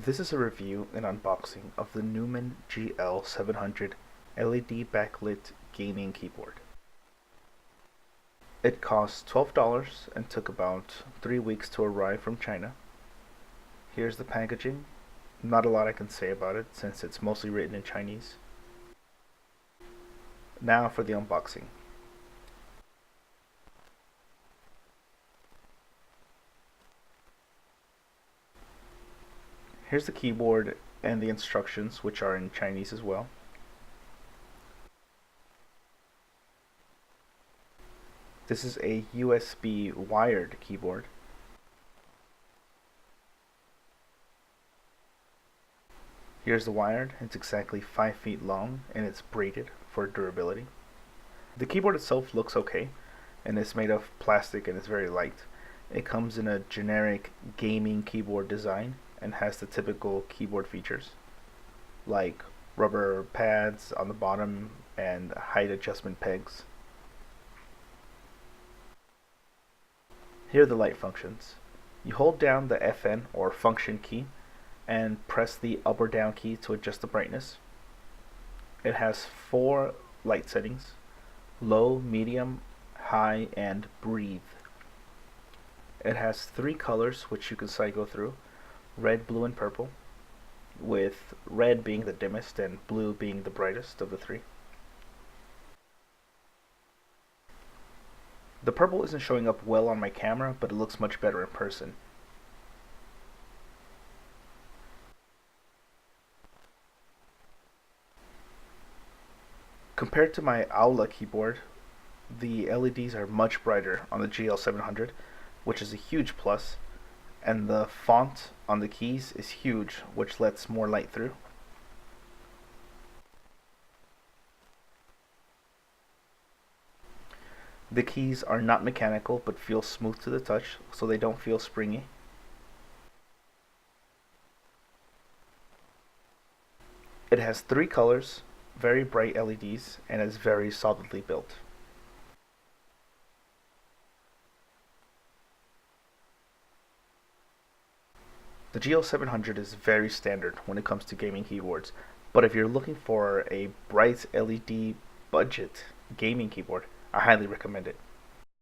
This is a review and unboxing of the Newmen GL700 LED backlit gaming keyboard. It cost $12 and took about 3 weeks to arrive from China. Here's the packaging. Not a lot I can say about it since it's mostly written in Chinese. Now for the unboxing. Here's the keyboard and the instructions, which are in Chinese as well. This is a USB wired keyboard. Here's the wired. It's exactly 5 feet long and it's braided for durability. The keyboard itself looks okay and it's made of plastic and it's very light. It comes in a generic gaming keyboard design and has the typical keyboard features like rubber pads on the bottom and height adjustment pegs. Here are the light functions. You hold down the FN or function key and press the up or down key to adjust the brightness. It has 4 light settings: low, medium, high, and breathe. It has 3 colors which you can cycle through: red, blue, and purple, with red being the dimmest and blue being the brightest of the 3. The purple isn't showing up well on my camera, but it looks much better in person. Compared to my Aula keyboard, the LEDs are much brighter on the GL700, which is a huge plus, and the font on the keys is huge, which lets more light through. The keys are not mechanical but feel smooth to the touch, so they don't feel springy. It has 3 colors, very bright LEDs, and is very solidly built. The GL700 is very standard when it comes to gaming keyboards, but if you're looking for a bright LED budget gaming keyboard, I highly recommend it.